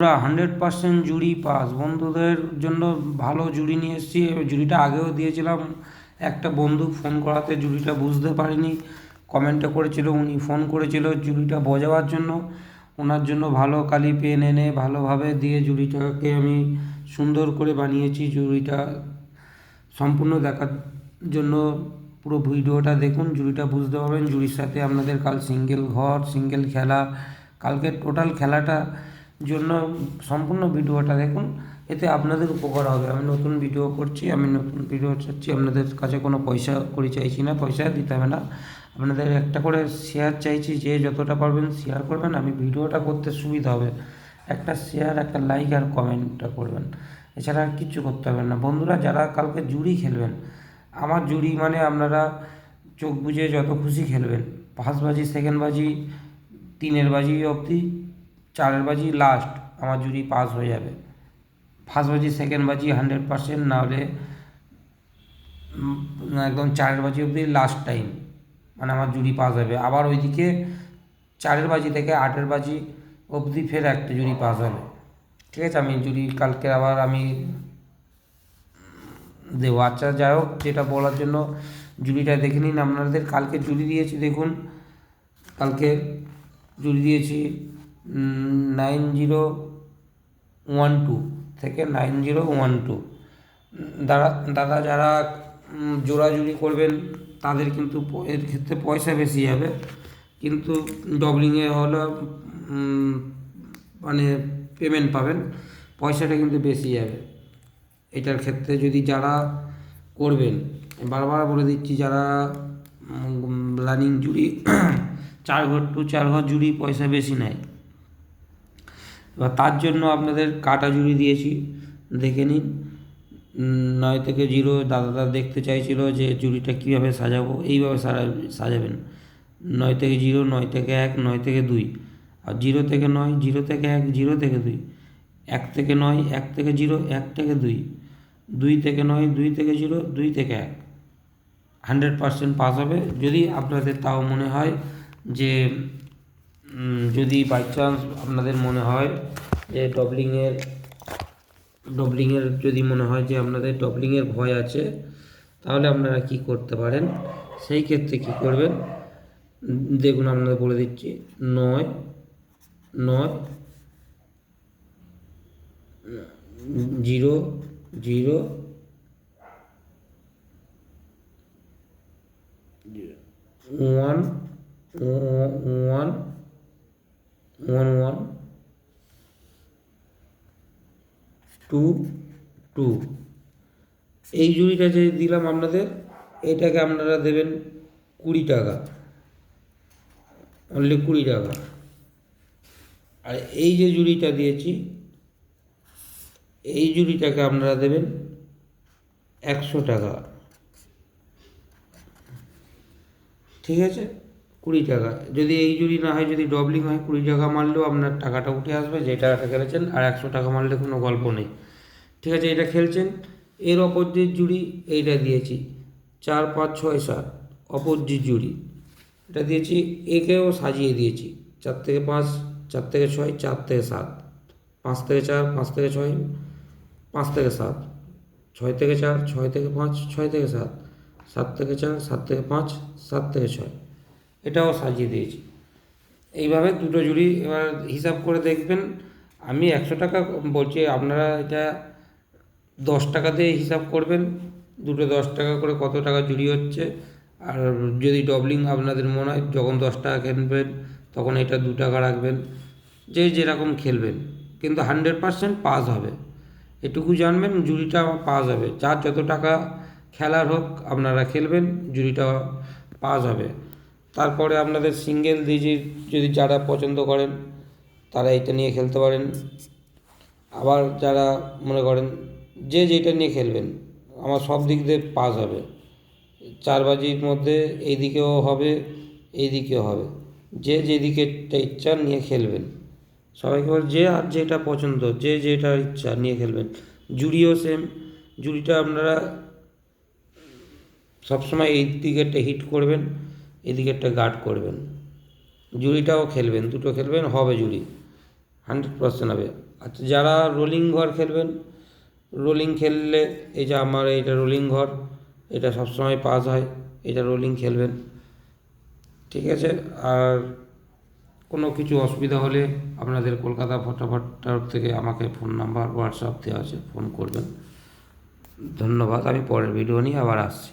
পুরা 100% জুড়ি পাস। বন্ধুদের জন্য ভালো জুড়ি নিয়ে এসেছি। জুড়িটা আগেও দিয়েছিলাম, একটা বন্ধু ফোন করাতে জুড়িটা বুঝতে পারিনি, কমেন্টটা করেছিল, উনি ফোন করেছিল জুড়িটা বোঝাবার জন্য। ওনার জন্য ভালো কালি পেন এনে ভালোভাবে দিয়ে জুড়িটাকে আমি সুন্দর করে বানিয়েছি। জুড়িটা সম্পূর্ণ দেখার জন্য পুরো ভিডিওটা দেখুন, জুড়িটা বুঝতে পারবেন। জুড়ির সাথে আপনাদের কাল সিঙ্গেল ঘর, সিঙ্গেল খেলা, কালকে টোটাল খেলাটা জন্য সম্পূর্ণ ভিডিওটা দেখুন, এতে আপনাদের উপকার হবে। আমি নতুন ভিডিও করছি, আমি নতুন ভিডিও চাচ্ছি, আপনাদের কাছে কোনো পয়সা করি চাইছি না, পয়সা দিতে হবে না। আপনাদের একটা করে শেয়ার চাইছি, যে যতটা পারবেন শেয়ার করবেন, আমি ভিডিওটা করতে সুবিধা হবে। একটা শেয়ার, একটা লাইক আর কমেন্টটা করবেন, এছাড়া আর কিচ্ছু করতে হবে না। বন্ধুরা, যারা কালকে জুড়ি খেলবেন, আমার জুড়ি মানে আপনারা চোখ বুজে যত খুশি খেলবেন। ফার্স্ট বাজি, সেকেন্ড বাজি, তিনের বাজি অবধি, চারের বাজি লাস্ট আমার জুড়ি পাস হয়ে যাবে। ফার্স্ট বাজি, সেকেন্ড বাজি 100%, না হলে একদম চারের বাজি অবধি লাস্ট টাইম, মানে আমার জুড়ি পাস হবে। আবার ওইদিকে চারের বাজি থেকে আটের বাজি অবধি ফের একটা জুড়ি পাস হবে। ঠিক আছে, আমি জুড়ি কালকে আবার আমি দেবো। আচ্ছা, যাই হোক, যেটা বলার জন্য জুড়িটা দেখে নিন আপনাদের। কালকে জুড়ি দিয়েছি, দেখুন কালকে জুড়ি দিয়েছি 9012 থেকে 9012। দাদা যারা জোড়াজুড়ি করবেন তাদের কিন্তু এর ক্ষেত্রে পয়সা বেশি যাবে, কিন্তু ডবলিংয়ে হলো মানে পেমেন্ট পাবেন, পয়সাটা কিন্তু বেশি যাবে এটার ক্ষেত্রে। যদি যারা করবেন, বারবার বলে দিচ্ছি, যারা রানিং জুড়ি 4 ঘর টু 4 ঘর জুড়ি পয়সা বেশি নেয়। এবার তার জন্য আপনাদের কাটা জুড়ি দিয়েছি, দেখে নিন। 9 থেকে 0 দাদারা দেখতে চাইছিল যে জুড়িটা কীভাবে সাজাবো, এইভাবে সাজাবেন। 9 থেকে 0, 9 থেকে 1, 9 থেকে 2, আর 0 থেকে 9, 0 থেকে 1, 0 থেকে 2, 1 থেকে 9, 1 থেকে 0, 1 থেকে 2, 2 থেকে 9, 2 থেকে 0, 2 থেকে 1। 100% পাস হবে। যদি আপনাদের তাও মনে হয় যে যদি বাই চান্স আপনাদের মনে হয় যে ডবলিংয়ের যদি মনে হয় যে আপনাদের ডবলিংয়ের ভয় আছে, তাহলে আপনারা কি করতে পারেন, সেই ক্ষেত্রে কি করবেন দেখুন, আপনাদের বলে দিচ্ছি। 9 9 0 0 1 1 1 1 2 2। এই জুড়িটা যে দিলাম আপনাদের, এটাকে আপনারা দেবেন 20 টাকা, অনলি 20 টাকা। আর এই যে জুড়িটা দিয়েছি, এই জুড়িটাকে আপনারা দেবেন 100 টাকা। ঠিক আছে, 20 টাকা। যদি এই জুড়ি না হয়, যদি ডবলিং হয়, 20 টাকা মারলেও আপনার টাকাটা উঠে আসবে, যে টাকাটা খেলেছেন। আর 100 টাকা মারলে কোনো গল্প নেই। ঠিক আছে, এটা খেলছেন। এর অপোজিট জুড়ি এইটা দিয়েছি, 4 5 6 7 অপোজিট জুড়ি এটা দিয়েছি। একেও সাজিয়ে দিয়েছি 4 থেকে 5, 4 থেকে 6, 4 থেকে 7, 5 থেকে 4, 5 থেকে 6, 5 থেকে 7, 6 থেকে 4, 6 থেকে 5, 6 থেকে 7, 7 থেকে 4, 7 থেকে 5, 7 থেকে 6, এটাও সাজিয়ে দিয়েছি। এইভাবে দুটো জুড়ি এবার হিসাব করে দেখবেন। আমি 100 টাকা বলছি, আপনারা এটা 10 টাকা দিয়ে হিসাব করবেন। দুটো 10 টাকা করে কত টাকা জুড়ি হচ্ছে। আর যদি ডবলিং আপনাদের মনে হয়, যখন 10 টাকা খেলবেন তখন এটা 2 টাকা রাখবেন, যে যেরকম খেলবেন, কিন্তু 100% পাস হবে। এটুকু জানবেন, জুড়িটা পাস হবে। যার যত টাকা খেলার হোক, আপনারা খেলবেন, জুড়িটা পাস হবে। তারপরে আপনাদের সিঙ্গেল ডিজিট যদি যারা পছন্দ করেন, তারা এটা নিয়ে খেলতে পারেন। আবার যারা মনে করেন যে যেটা নিয়ে খেলবেন, আমার সব দিক দিয়ে পাস হবে। 4 বাজির মধ্যে এইদিকেও হবে, এইদিকেও হবে, যে যেদিকে ইচ্ছা নিয়ে খেলবেন। সবাইকে বল, যে আর যেটা পছন্দ, যে যেটা ইচ্ছা নিয়ে খেলবেন। জুড়িও সেম, জুড়িটা আপনারা সবসময় এই দিকেরটা হিট করবেন, এই দিকেরটা গার্ড করবেন। জুড়িটাও খেলবেন, দুটো খেলবেন, হবে জুড়ি 100% হবে। আচ্ছা, যারা রোলিং ঘর খেলবেন, রোলিং খেললে এই যে আমার এইটা রোলিং ঘর, এটা সবসময় পাস হয়, এটা রোলিং খেলবেন, ঠিক আছে। আর কোনো কিছু অসুবিধা হলে আপনাদের কলকাতা ফটাফট তরফ থেকে আমাকে ফোন নাম্বার হোয়াটসঅ্যাপ দেওয়া আছে, ফোন করবেন। ধন্যবাদ, আমি পরের ভিডিও নিয়ে আবার আসছি।